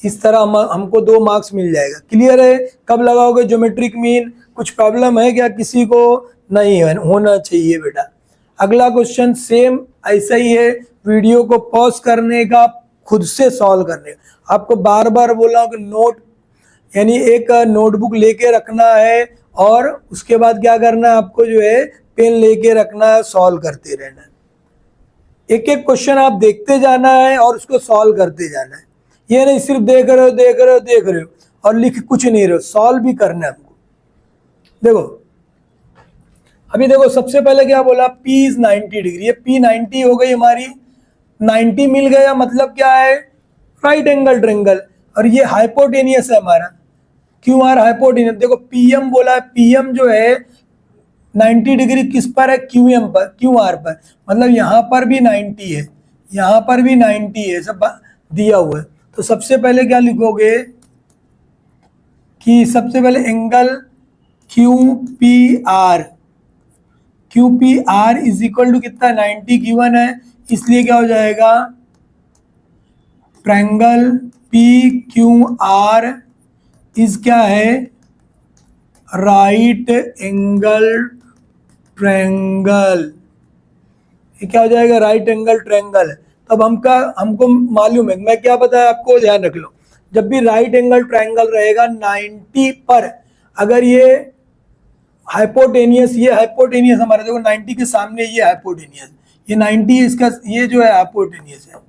इस तरह हमको 2 मार्क्स मिल जाएगा। क्लियर है, कब लगाओगे ज्योमेट्रिक मीन, कुछ प्रॉब्लम है क्या किसी को, नहीं है, होना चाहिए बेटा। अगला क्वेश्चन सेम ऐसा ही है, वीडियो को पॉज करने का, खुद से सॉल्व करने का। आपको बार बार बोला कि नोट यानी एक नोटबुक लेके रखना है, और उसके बाद क्या करना है, आपको जो है पेन लेके रखना है, सॉल्व करते रहना है। एक एक क्वेश्चन आप देखते जाना है और उसको सॉल्व करते जाना है। ये नहीं सिर्फ देख रहे हो देख रहे हो देख रहे हो और लिख कुछ नहीं रहे हो, सॉल्व भी करना है हमको। देखो अभी देखो, सबसे पहले क्या बोला, P इज 90 डिग्री, ये P 90 हो गई हमारी, 90 मिल गया, मतलब क्या है, राइट एंगल ट्रायंगल। और ये हाइपोटेनियस है हमारा, क्यू आर हाइपोटेनियस। देखो PM बोला है, PM जो है 90 डिग्री किस पर है, QM पर, QR पर, मतलब यहाँ पर भी 90 है, यहाँ पर भी 90 है, सब दिया हुआ है। तो सबसे पहले क्या लिखोगे कि सबसे पहले angle QPR, QPR is equal to कितना, 90 गिवन है, इसलिए क्या हो जाएगा, ट्रायंगल PQR इज क्या है, राइट एंगल ट्रायंगल। ये क्या हो जाएगा, राइट एंगल ट्रायंगल। तब हमको मालूम है, मैं क्या बताया आपको, ध्यान रख लो, जब भी राइट एंगल ट्रायंगल रहेगा 90 पर, अगर ये हाइपोटेनियस, ये हाइपोटेनियस हमारा, देखो 90 के सामने ये हाइपोटेनियस, ये 90 इसका, ये जो है हाइपोटेनियस है,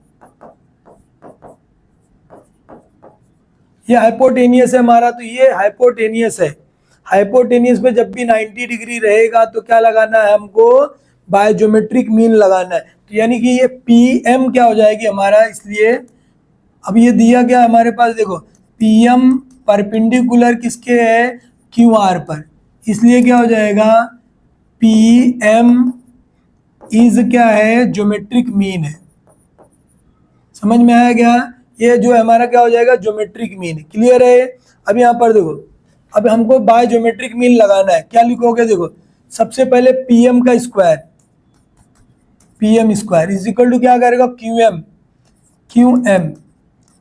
ये हाइपोटेनियस है हमारा, तो ये हाइपोटेनियस है। हाइपोटेनियस पे जब भी 90 डिग्री रहेगा तो क्या लगाना है हमको, बाय ज्योमेट्रिक मीन लगाना है। तो यानी कि ये PM क्या हो जाएगी हमारा, इसलिए अब ये दिया गया हमारे पास, देखो PM परपेंडिकुलर किसके है, QR पर, इसलिए क्या हो जाएगा, PM इज क्या है, ज्योमेट्रिक मीन है। समझ में आया क्या, ये जो हमारा क्या हो जाएगा, ज्योमेट्रिक मीन। क्लियर है। अब यहाँ पर देखो, अब हमको बाय ज्योमेट्रिक मीन लगाना है, क्या लिखोगे, देखो सबसे पहले PM का square, PM square is equal to क्या करेगा, QM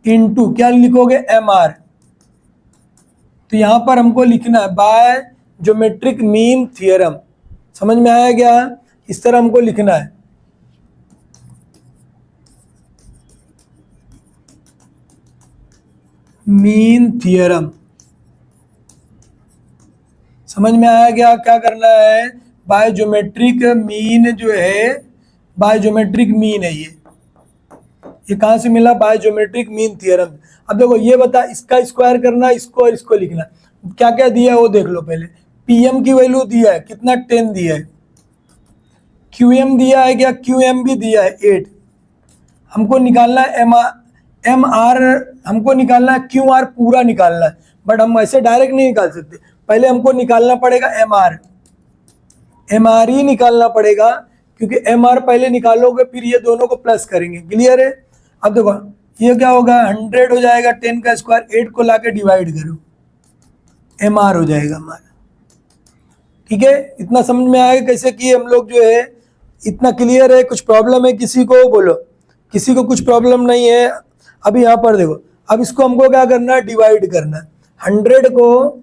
इंटू क्या लिखोगे, MR। तो यहां पर हमको लिखना है बाय ज्योमेट्रिक मीन थियरम। समझ में आया क्या, इस तरह हमको लिखना है, मीन थियरम। समझ में आया क्या, क्या करना है, बाय ज्योमेट्रिक मीन जो है, बाय ज्योमेट्रिक मीन है ये कहां से मिला, बाय ज्योमेट्रिक मीन थियरम। अब देखो ये बता, इसका स्क्वायर करना, इसको और इसको लिखना, क्या क्या दिया है वो देख लो पहले। PM की वैल्यू दिया है कितना, 10 दिया है। QM दिया है क्या, QM भी दिया है 8। हमको निकालना है एम आर हमको निकालना है, क्यू आर पूरा निकालना है, बट हम ऐसे डायरेक्ट नहीं निकाल सकते, पहले हमको निकालना पड़ेगा एम आर ही निकालना पड़ेगा, क्योंकि एम आर पहले निकालोगे फिर ये दोनों को प्लस करेंगे। क्लियर है? अब देखो ये क्या होगा, 100 हो जाएगा 10 का स्क्वायर, 8 को लाके डिवाइड करो, एम आर हो जाएगा हमारा। ठीक है, इतना समझ में आएगा कैसे कि हम लोग जो है, इतना क्लियर है? कुछ प्रॉब्लम है किसी को? बोलो, किसी को कुछ प्रॉब्लम नहीं है? अभी यहाँ पर देखो, अब इसको हमको क्या करना है, डिवाइड करना है। 100 को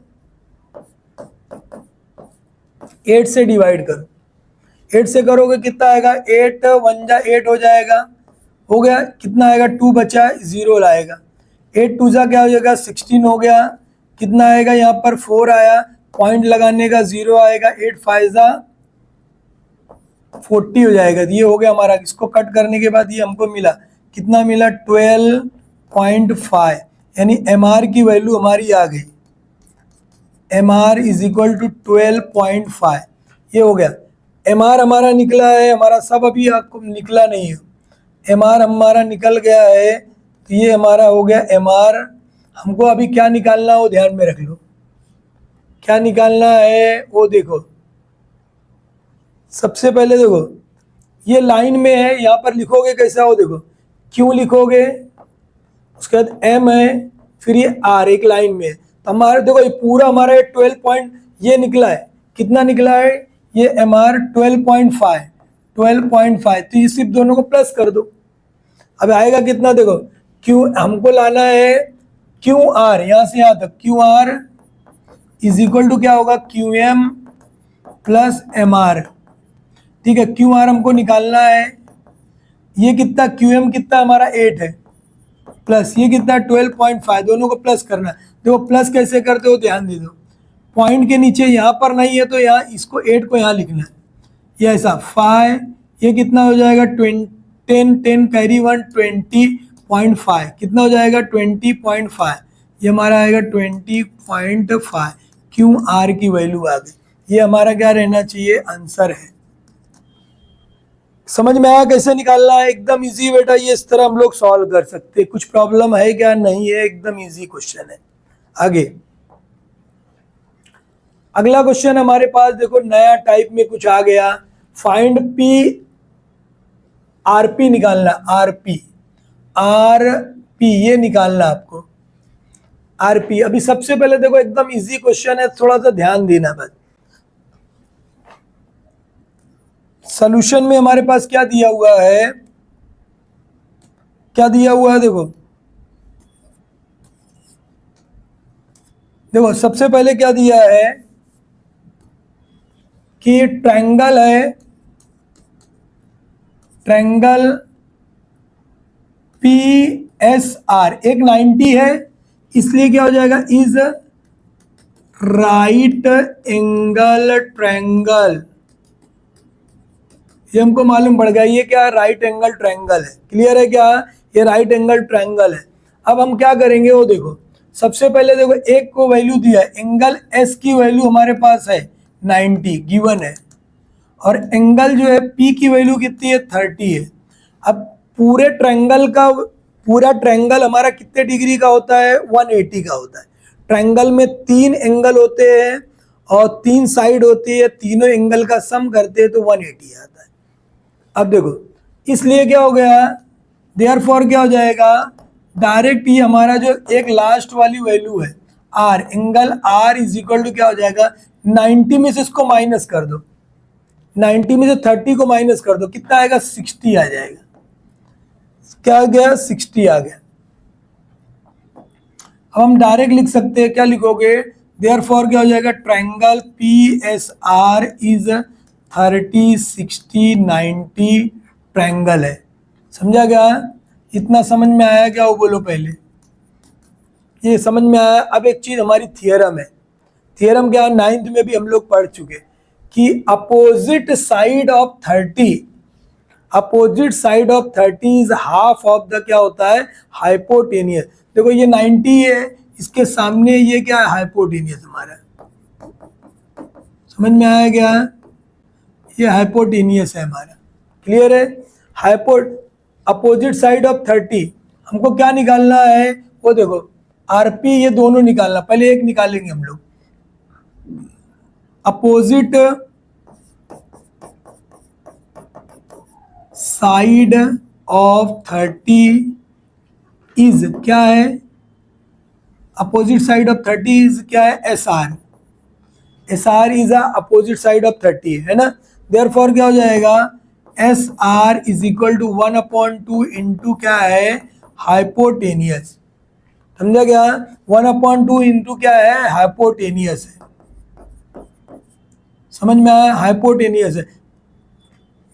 8 से डिवाइड करो, 8 से करोगे कितना आएगा, 8 1 जा 8 हो जाएगा, हो गया। कितना आएगा, 2 बचा, 0 लाएगा, 8 2 जा क्या हो जाएगा, 16 हो गया। कितना आएगा, यहाँ पर 4 आया, पॉइंट लगाने का 0 आएगा, 8 5 जा 40 हो जाएगा। ये हो गया हमारा। इसको कट करने के बाद ये हमको मिला, कितना मिला, 12.5, यानी एम आर की वैल्यू हमारी आ गई, M R is equal to 12.5। ये हो गया, एम आर हमारा निकला है। हमारा सब अभी आपको निकला नहीं है, एम आर हमारा निकल गया है, तो ये हमारा हो गया एम आर। हमको अभी क्या निकालना है वो ध्यान में रख लो, क्या निकालना है वो देखो। सबसे पहले देखो, ये लाइन में है, यहाँ पर लिखोगे कैसा हो, देखो क्यों लिखोगे, उसके बाद एम है, फिर ये आर, एक लाइन में है। तो हमारे देखो ये पूरा हमारा 12 पॉइंट ये निकला है, कितना निकला है, ये एम आर 12.5, तो ये सिर्फ दोनों को प्लस कर दो। अब आएगा कितना, देखो क्यू हमको लाना है, क्यू आर, यहाँ से यहाँ तक Q R is equal to क्या होगा, Q M plus M R. ठीक है, क्यू आर हमको निकालना है, ये कितना, क्यू एम कितना हमारा 8 है, प्लस ये कितना 12.5, दोनों को प्लस करना है। देखो प्लस कैसे करते हो ध्यान दे दो, पॉइंट के नीचे यहाँ पर नहीं है तो यहाँ इसको 8 को यहाँ लिखना है, ये ऐसा 5, ये कितना हो जाएगा 10 कैरी 1 20.5, कितना हो जाएगा 20.5, ये हमारा आएगा 20.5, क्यू आर की वैल्यू आ गई। ये हमारा क्या रहना चाहिए, आंसर है। समझ में आया कैसे निकालना है? एकदम इजी बेटा, ये इस तरह हम लोग सॉल्व कर सकते हैं। कुछ प्रॉब्लम है क्या? नहीं है, एकदम इजी क्वेश्चन है। आगे अगला क्वेश्चन हमारे पास देखो, नया टाइप में कुछ आ गया, फाइंड पी आरपी निकालना, आरपी ये निकालना आपको, आरपी। अभी सबसे पहले देखो एकदम इजी क्वेश्चन है, थोड़ा सा ध्यान देना बस। सॉल्यूशन में हमारे पास क्या दिया हुआ है, क्या दिया हुआ है, देखो देखो सबसे पहले क्या दिया है कि ट्रायंगल है, ट्रायंगल पी एस आर, एक 90 है, इसलिए क्या हो जाएगा, इज राइट एंगल ट्रायंगल। ये हमको मालूम पड़ गया, ये क्या है, राइट एंगल ट्रायंगल है। क्लियर है क्या, ये राइट एंगल ट्रायंगल है। अब हम क्या करेंगे वो देखो, सबसे पहले देखो एक को वैल्यू दिया है, एंगल एस की वैल्यू हमारे पास है 90 गिवन है, और एंगल जो है पी की वैल्यू कितनी है, 30 है। अब पूरे ट्रायंगल का, पूरा ट्रायंगल हमारा कितने डिग्री का होता है, 180 का होता है। ट्रायंगल में 3 एंगल होते हैं और 3 साइड होती है, तीनों एंगल का सम करते हैं तो 180 आता है। अब देखो इसलिए क्या हो गया, देयरफॉर क्या हो जाएगा, डायरेक्ट ही हमारा जो एक लास्ट वाली वैल्यू है R, angle R is equal to क्या हो जाएगा, 90 में से इसको माइनस कर दो, 90 में से 30 को माइनस कर दो, कितना आएगा, 60 आ जाएगा। क्या आ गया, 60 आ गया। अब हम डायरेक्ट लिख सकते हैं, क्या लिखोगे, देयरफॉर क्या हो जाएगा, triangle P S R is 30 60 90 triangle है। समझा गया? इतना समझ में आया क्या, वो बोलो पहले, ये समझ में आया? अब एक चीज हमारी थियरम है, थियरम क्या, 9th में भी हम लोग पढ़ चुके कि opposite side of 30, opposite side of 30 is half of the क्या होता है, हाइपोटेनियस। देखो ये 90 है, इसके सामने ये क्या है, हाइपोटेनियस हमारा। समझ में आया क्या, ये हाइपोटेनियस है हमारा। क्लियर है? हाइपो अपोजिट साइड ऑफ 30 हमको क्या निकालना है, वो देखो आरपी, ये दोनों निकालना। पहले एक निकालेंगे हम लोग, अपोजिट साइड ऑफ 30 इज क्या है, अपोजिट साइड ऑफ 30 इज क्या है, S R. S R is opposite side of 30 है ना। देयरफॉर क्या हो जाएगा, S R is equal to 1/2 into क्या है, हाइपोटेनियस। समझा क्या, 1/2 इंटू क्या है, हाइपोटेनियस है। समझ में आया, हाइपोटेनियस है।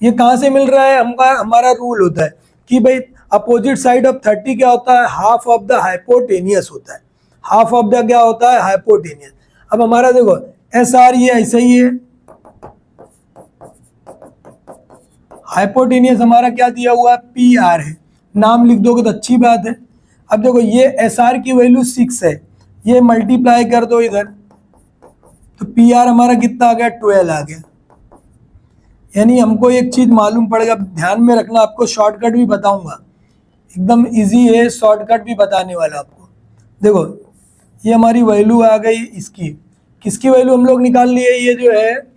ये कहाँ से मिल रहा है, हमारा रूल होता है कि भाई अपोजिट साइड ऑफ 30 क्या होता है, हाफ ऑफ द हाइपोटेनियस होता है। हाफ ऑफ द क्या होता है, हाइपोटेनियस। अब हमारा देखो एस आर ये ऐसा ही है, हाइपोटेनियस हमारा क्या दिया हुआ है, पी आर है। नाम लिख दोगे तो अच्छी बात है। अब देखो ये एस आर की वैल्यू 6 है, ये मल्टीप्लाई कर दो इधर, तो पी आर हमारा कितना आ गया, 12 आ गया। यानी हमको एक चीज मालूम पड़ेगा, ध्यान में रखना, आपको शॉर्टकट भी बताऊंगा, एकदम इजी है, शॉर्टकट भी बताने वाला आपको। देखो ये हमारी वैल्यू आ गई, इसकी किसकी वैल्यू हम लोग निकाल लिए, ये जो है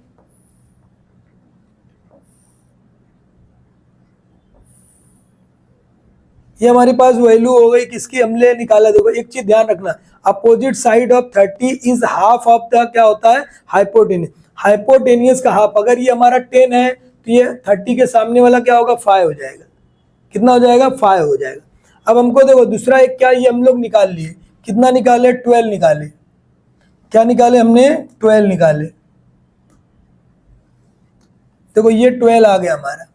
ये हमारे पास वैल्यू हो गई किसकी, हमने निकाला। देखो एक चीज ध्यान रखना, opposite side of 30 is half of the क्या होता है, हाइपोटेनियस। हाइपोटेनियस का हाफ, अगर ये हमारा 10 है तो ये 30 के सामने वाला क्या होगा, 5 हो जाएगा। कितना हो जाएगा, 5 हो जाएगा। अब हमको देखो दूसरा एक क्या, ये हम लोग निकाल लिए, कितना निकाले, 12 निकाले। क्या निकाले हमने, 12 निकाले। देखो ये 12 आ गया हमारा।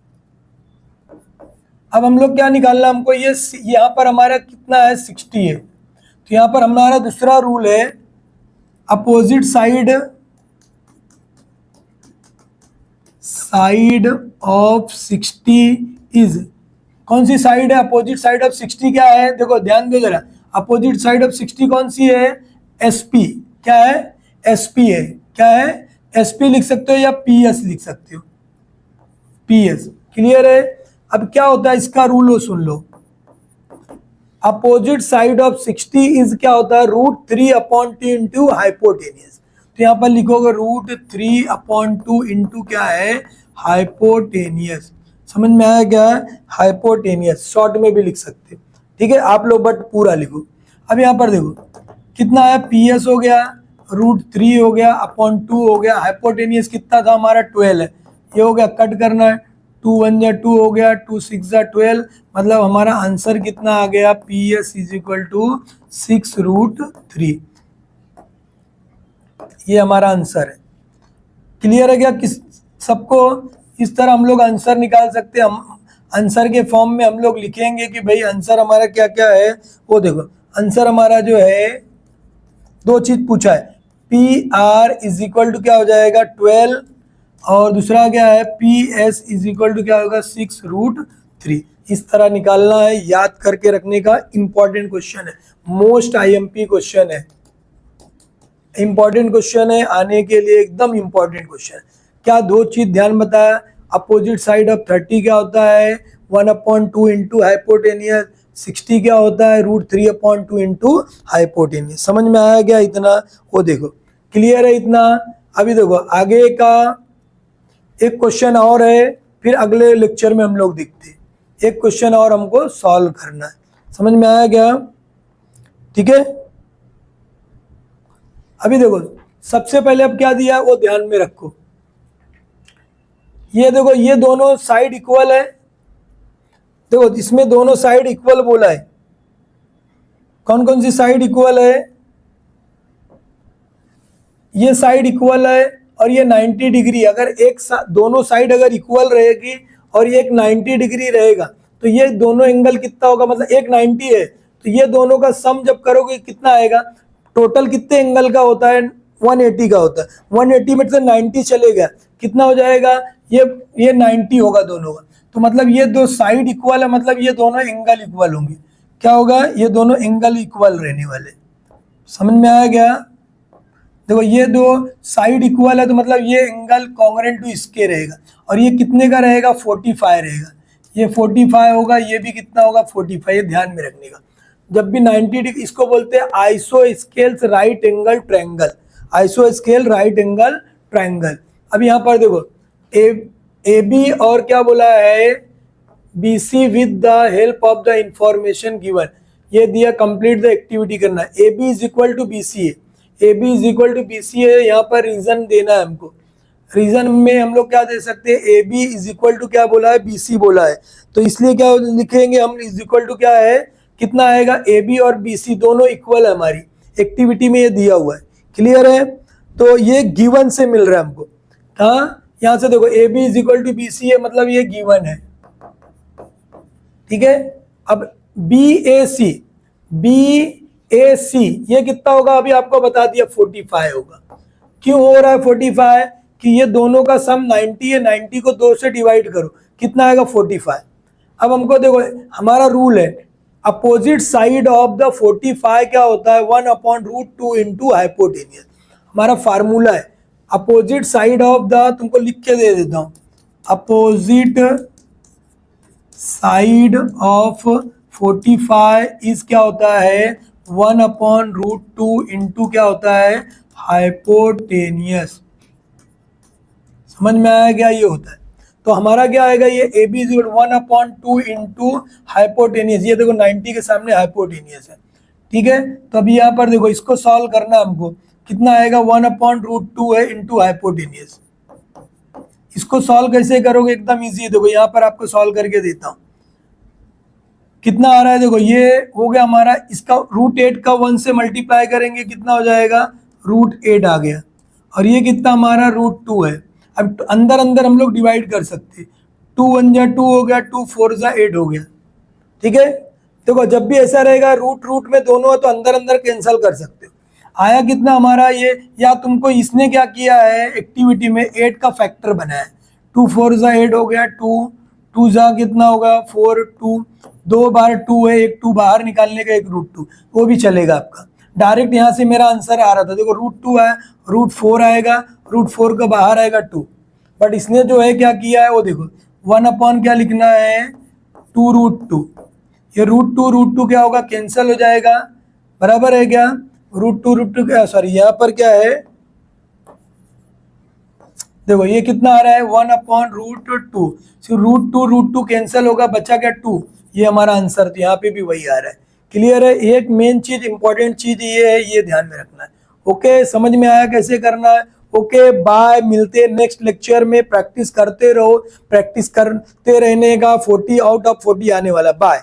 अब हम लोग क्या निकालना हमको, ये यहाँ पर हमारा कितना है, 60 है। तो यहाँ पर हमारा दूसरा रूल है, अपोजिट साइड ऑफ 60 इज, कौन सी साइड है, अपोजिट साइड ऑफ 60 क्या है, देखो ध्यान दो जरा, अपोजिट साइड ऑफ 60 कौन सी है, एसपी। क्या है, एसपी है। क्या है, एसपी लिख सकते हो या पीएस लिख सकते हो, पीएस। क्लियर है। अब क्या होता है इसका रूल, हो सुन लो, अपोजिट साइड ऑफ 60 इज क्या होता है, √3/2 इंटू हाइपोटेनियस। तो यहाँ पर लिखोगे √3/2 इंटू क्या है, हाइपोटेनियस। समझ में आया क्या है, हाइपोटेनियस। शॉर्ट में भी लिख सकते हो, ठीक है आप लोग, बट पूरा लिखो। अब यहाँ पर देखो कितना है, पीएस हो गया, √3 हो गया, /2 हो गया, हाइपोटेनियस कितना था हमारा, 12 है। ये हो गया, कट करना है, 2 1 जा 2 हो गया, 2 6 जा 12, मतलब हमारा आंसर कितना आ गया, P S is equal to 6√3। ये हमारा आंसर है। क्लियर है क्या, किस सबको इस तरह हम लोग आंसर निकाल सकते हैं। हम आंसर के फॉर्म में हम लोग लिखेंगे कि भाई आंसर हमारा क्या क्या है। वो देखो आंसर हमारा जो है, दो चीज पूछा है, P R is equal to क्या हो जाएगा, 12, और दूसरा क्या है, P S is equal to क्या होगा, 6√3। इस तरह निकालना है, याद करके रखने का, इंपॉर्टेंट क्वेश्चन है, मोस्ट आईएमपी क्वेश्चन है, इंपॉर्टेंट क्वेश्चन है, आने के लिए एकदम इंपॉर्टेंट क्वेश्चन है। क्या दो चीज ध्यान बताया, अपोजिट साइड ऑफ 30 क्या होता है, 1/2 इंटू हाइपोटेनियस, 60 क्या होता है, √3/2 इंटू हाइपोटेनियस। समझ में आया क्या इतना, वो देखो क्लियर है इतना। अभी देखो आगे का एक क्वेश्चन और है, फिर अगले लेक्चर में हम लोग देखते हैं। एक क्वेश्चन और हमको सॉल्व करना है, समझ में आया क्या, ठीक है। अभी देखो सबसे पहले अब क्या दिया है वो ध्यान में रखो। ये देखो ये दोनों साइड इक्वल है, देखो इसमें दोनों साइड इक्वल बोला है। कौन कौन सी साइड इक्वल है, ये साइड इक्वल है और ये 90 डिग्री। अगर दोनों साइड अगर इक्वल रहेगी और ये एक 90 डिग्री रहेगा तो ये दोनों एंगल कितना होगा, मतलब एक 90 है तो ये दोनों का सम जब करोगे कितना आएगा, टोटल कितने एंगल का होता है, 180 का होता है। 180 में से 90 चलेगा, कितना हो जाएगा, ये 90 होगा दोनों का। तो मतलब ये दो साइड इक्वल है, मतलब ये दोनों एंगल इक्वल होंगे। क्या होगा, ये दोनों एंगल इक्वल रहने वाले। समझ में आया क्या, देखो ये दो साइड इक्वल है तो मतलब ये एंगल कॉन्ग्रुएंट टू इसके रहेगा, और ये कितने का रहेगा, 45 रहेगा। ये 45 होगा, ये भी कितना होगा 45, ये ध्यान में रखने का। जब भी 90 डिग्री, इसको बोलते हैं आइसोस्केल्स राइट एंगल ट्रायंगल, आइसोस्केल राइट एंगल ट्रायंगल। अब यहाँ पर देखो ए बी और क्या बोला है, B C with the help of the information given, ये दिया कंप्लीट द एक्टिविटी करना है। A B is equal to B C है, A B is equal to B C है, यहाँ पर रीजन देना है हमको। रीजन में हम लोग क्या दे सकते हैं, A B is equal to क्या बोला है, बी सी बोला है, तो इसलिए क्या लिखेंगे हम, इज इक्वल टू क्या है, कितना आएगा, ए बी और बी सी दोनों इक्वल है, हमारी एक्टिविटी में ये दिया हुआ है। क्लियर है, तो ये गिवन से मिल रहा है हमको। हाँ, यहाँ से देखो A B is equal to B C है, मतलब ये गिवन है। ठीक है, अब बी ए सी, बी ए सी ये कितना होगा, अभी आपको बता दिया 45 होगा। क्यों हो रहा है 45, कि ये दोनों का सम 90 है, 90 को 2 से डिवाइड करो, कितना आएगा 45। अब हमको देखो हमारा रूल है, अपोजिट साइड ऑफ द 45 क्या होता है, 1/√2 इंटू हाइपोटेनियस, हमारा फार्मूला है। अपोजिट साइड ऑफ द, तुमको लिख के दे देता हूं, अपोजिट साइड ऑफ 45 इज क्या होता है, 1/√2 इंटू क्या होता है, हाइपोटेनियस। समझ में आया क्या, ये होता है। तो हमारा क्या आएगा, ये A B is 1/2 into hypotenuse, ये देखो 90 के सामने हाइपोटेनियस है। ठीक है, तो अभी यहाँ पर देखो इसको सॉल्व करना हमको, कितना आएगा 1/√2 है इंटू हाइपोटेनियस। इसको सॉल्व कैसे करोगे, एकदम इजी है, देखो यहाँ पर आपको सॉल्व करके देता हूँ। कितना आ रहा है, देखो ये हो गया हमारा, इसका √8 का 1 से मल्टीप्लाई करेंगे, कितना हो जाएगा, √8 आ गया, और ये कितना हमारा √2 है। अब अंदर अंदर हम लोग डिवाइड कर सकते, 2 1 जा 2 हो गया, 2 4 जा 8 हो गया। ठीक है, देखो जब भी ऐसा रहेगा रूट में दोनों है तो अंदर अंदर कैंसिल कर सकते हो। आया कितना हमारा ये, या तुमको इसने क्या किया है एक्टिविटी में, 8 का फैक्टर बनाया, 2 4 जा 8 हो गया, 2 जा कितना होगा 4, 2 2 बार 2 है, एक 2 बाहर निकालने का, एक √2, वो भी चलेगा आपका। डायरेक्ट यहाँ से मेरा आंसर आ रहा था, देखो √2 है, √4 आएगा, √4 का बाहर आएगा 2, बट इसने जो है क्या किया है वो देखो 1/ क्या लिखना है, 2√2, ये √2 क्या होगा, कैंसिल हो जाएगा, बराबर है क्या, √2 क्या, सॉरी यहाँ पर क्या है, देखो ये कितना आ रहा है 1/√2, √2 कैंसिल होगा, बचा क्या 2, ये हमारा आंसर, तो यहाँ पे भी वही आ रहा है। क्लियर है, एक मेन चीज इंपॉर्टेंट चीज ये है, ये ध्यान में रखना है। ओके, समझ में आया कैसे करना है। ओके बाय, मिलते हैं नेक्स्ट लेक्चर में, प्रैक्टिस करते रहो, प्रैक्टिस करते रहने का, 40 आउट ऑफ 40 आने वाला। बाय।